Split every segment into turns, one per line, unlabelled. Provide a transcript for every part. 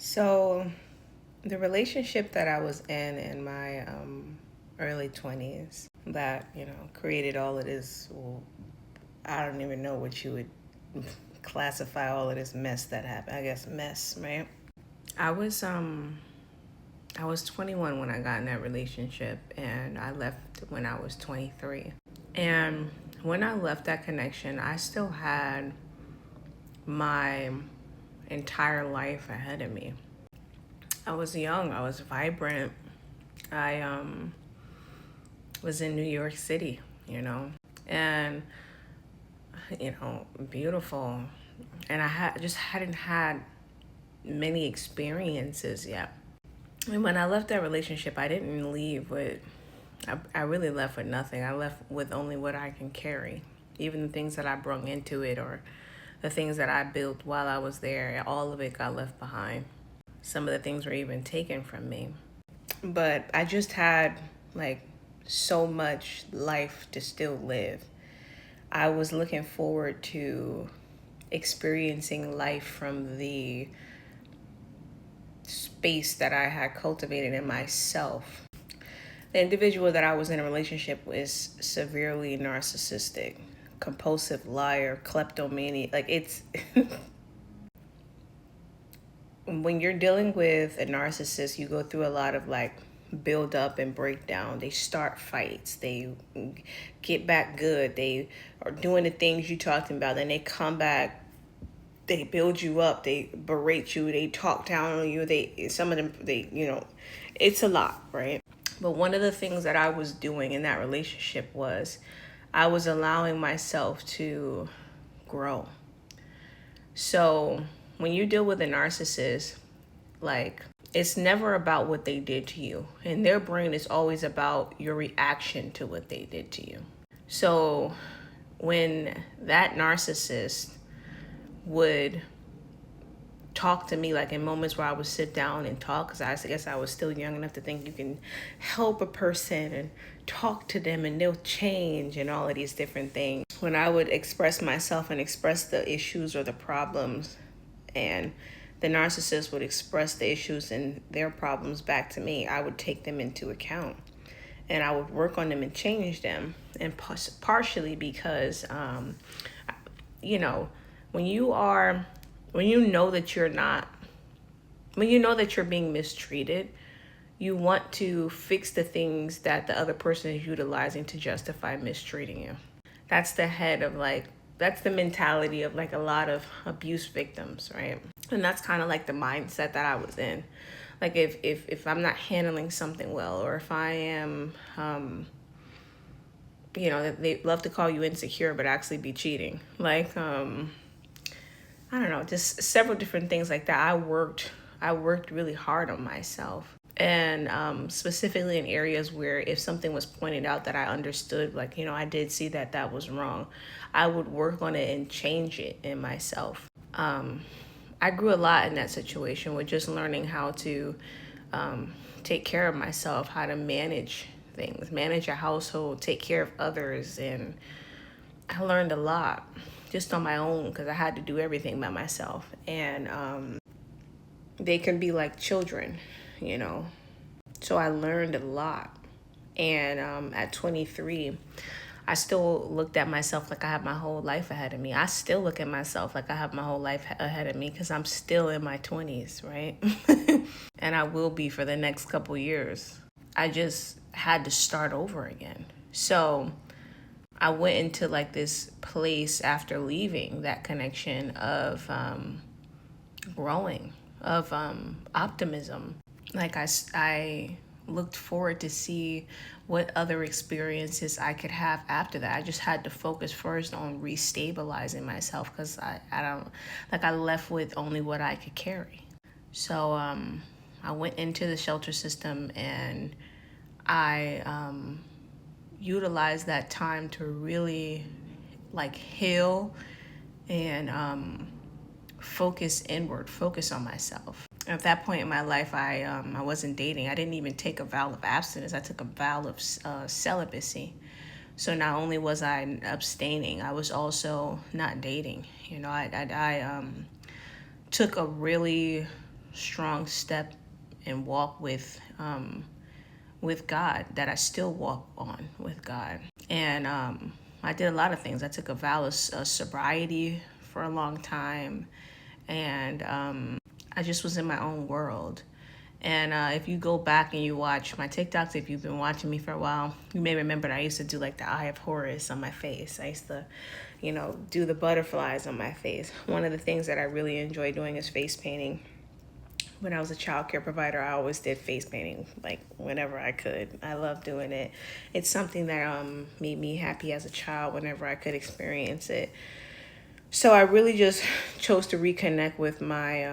So, the relationship that I was in my early 20s that, created all of this, well, I don't even know what you would classify all of this mess that happened. I guess mess, right? I was um I was 21 when I got in that relationship, and I left when I was 23. And when I left that connection, I still had my entire life ahead of me. I was young, I was vibrant. I was in New York City, and beautiful. And I just hadn't had many experiences yet. And when I left that relationship, I didn't leave with, I really left with nothing. I left with only what I can carry. Even the things that I brought into it, or the things that I built while I was there, all of it got left behind. Some of the things were even taken from me. But I just had like so much life to still live. I was looking forward to experiencing life from the space that I had cultivated in myself. The individual that I was in a relationship with is severely narcissistic, compulsive liar, kleptomaniac. Like it's when you're dealing with a narcissist, you go through a lot of like build up and breakdown. They start fights. They get back good. They are doing the things you talked about. Then they come back. They build you up. They berate you. They talk down on you. Some of them, it's a lot, right? But one of the things that I was doing in that relationship was I was allowing myself to grow. So when you deal with a narcissist, like it's never about what they did to you. In their brain, it's always about your reaction to what they did to you. So when that narcissist would talk to me, like in moments where I would sit down and talk, because I guess I was still young enough to think you can help a person and talk to them and they'll change and all of these different things. When I would express myself and express the issues or the problems, and the narcissist would express the issues and their problems back to me, I would take them into account and I would work on them and change them. And partially because, you know, when you are, when you know that you're not, when you know that you're being mistreated, you want to fix the things that the other person is utilizing to justify mistreating you. That's the head of like, that's the mentality of like a lot of abuse victims, right? And that's kind of like the mindset that I was in. Like if I'm not handling something well, or if I am, they love to call you insecure, but actually be cheating. Like, I don't know, just several different things like that. I worked really hard on myself. And specifically in areas where if something was pointed out that I understood, like, I did see that that was wrong, I would work on it and change it in myself. I grew a lot in that situation with just learning how to take care of myself, how to manage things, manage a household, take care of others. And I learned a lot just on my own because I had to do everything by myself. And they can be like children, you know. So I learned a lot. And at 23, I still looked at myself like I have my whole life ahead of me. I still look at myself like I have my whole life ahead of me because I'm still in my 20s, right? And I will be for the next couple years. I just had to start over again. So I went into like this place after leaving that connection of growing, of optimism. Like I looked forward to see what other experiences I could have after that. I just had to focus first on restabilizing myself because I don't, like I left with only what I could carry. So I went into the shelter system and I utilized that time to really like heal and focus inward, focus on myself. At that point in my life, I wasn't dating. I didn't even take a vow of abstinence. I took a vow of celibacy. So not only was I abstaining, I was also not dating. I took a really strong step and walk with God, that I still walk on with God. And I did a lot of things. I took a vow of sobriety for a long time, and I just was in my own world. And if you go back and you watch my TikToks, if you've been watching me for a while, you may remember that I used to do like the Eye of Horus on my face. I used to, do the butterflies on my face. One of the things that I really enjoy doing is face painting. When I was a child care provider, I always did face painting, like whenever I could. I love doing it. It's something that made me happy as a child whenever I could experience it. So I really just chose to reconnect with my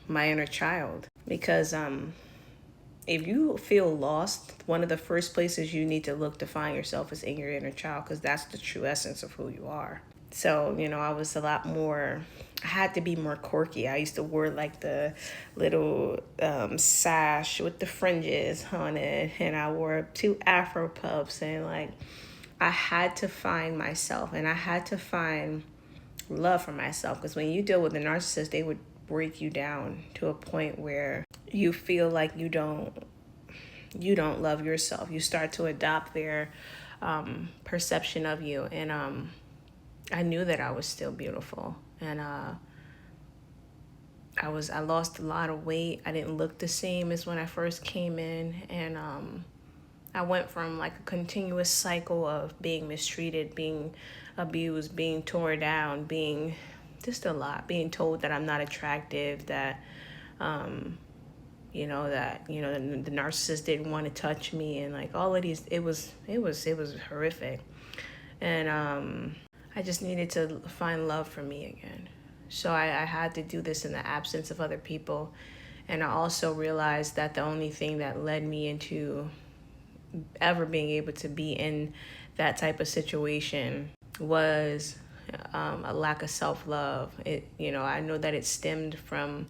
inner child, because if you feel lost, one of the first places you need to look to find yourself is in your inner child, because that's the true essence of who you are. So, I was a lot more, I had to be more quirky. I used to wear like the little sash with the fringes on it, and I wore 2 Afro puffs, and like I had to find myself, and I had to find love for myself, because when you deal with a narcissist, they would break you down to a point where you feel like you don't love yourself. You start to adopt their perception of you, and I knew that I was still beautiful, and I lost a lot of weight. I didn't look the same as when I first came in, and I went from like a continuous cycle of being mistreated, being abused, being torn down, being just a lot, being told that I'm not attractive, that the narcissist didn't want to touch me, and like all of these, it was horrific. And I just needed to find love for me again. So I had to do this in the absence of other people. And I also realized that the only thing that led me into ever being able to be in that type of situation was a lack of self-love. I know that it stemmed from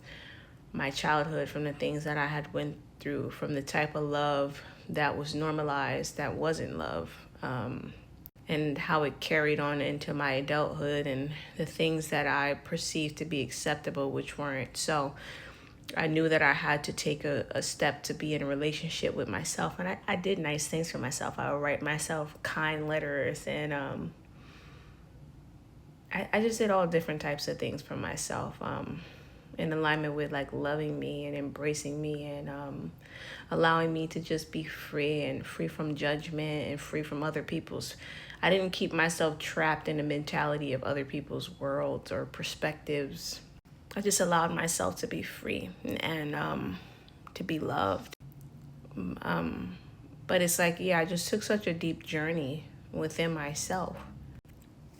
my childhood, from the things that I had went through, from the type of love that was normalized, that wasn't love. And how it carried on into my adulthood, and the things that I perceived to be acceptable, which weren't. So I knew that I had to take a step to be in a relationship with myself. And I did nice things for myself. I would write myself kind letters, and I just did all different types of things for myself, in alignment with like loving me and embracing me, and allowing me to just be free, and free from judgment, and free from other people's. I didn't keep myself trapped in the mentality of other people's worlds or perspectives. I just allowed myself to be free, and to be loved. But it's like, yeah, I just took such a deep journey within myself.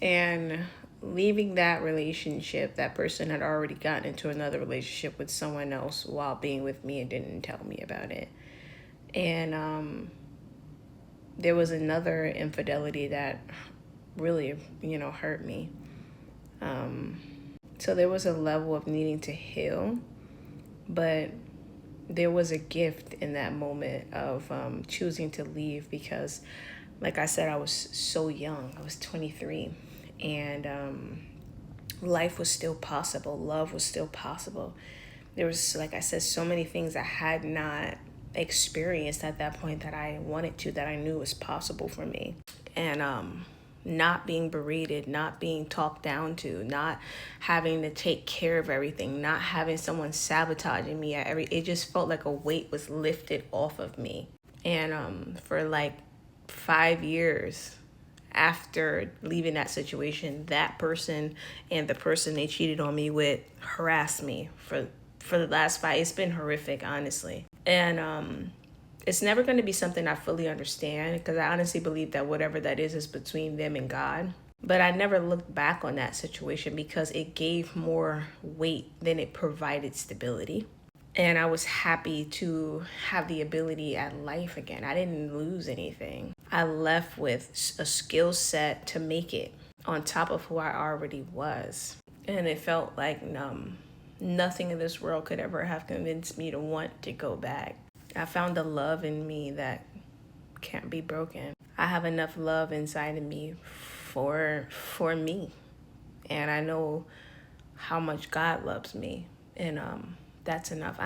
And leaving that relationship, that person had already gotten into another relationship with someone else while being with me, and didn't tell me about it. And there was another infidelity that really, hurt me. So there was a level of needing to heal, but there was a gift in that moment of choosing to leave, because, like I said, I was so young. I was 23, and life was still possible. Love was still possible. There was, like I said, so many things I had not experienced at that point that I wanted to, that I knew was possible for me. And not being berated, not being talked down to, not having to take care of everything, not having someone sabotaging me at it just felt like a weight was lifted off of me. And for like 5 years after leaving that situation, that person and the person they cheated on me with harassed me for the last 5. It's been horrific, honestly. And it's never going to be something I fully understand, because I honestly believe that whatever that is between them and God. But I never looked back on that situation, because it gave more weight than it provided stability. And I was happy to have the ability at life again. I didn't lose anything. I left with a skill set to make it on top of who I already was. And it felt like nothing in this world could ever have convinced me to want to go back. I found a love in me that can't be broken. I have enough love inside of me for me. And I know how much God loves me. And that's enough.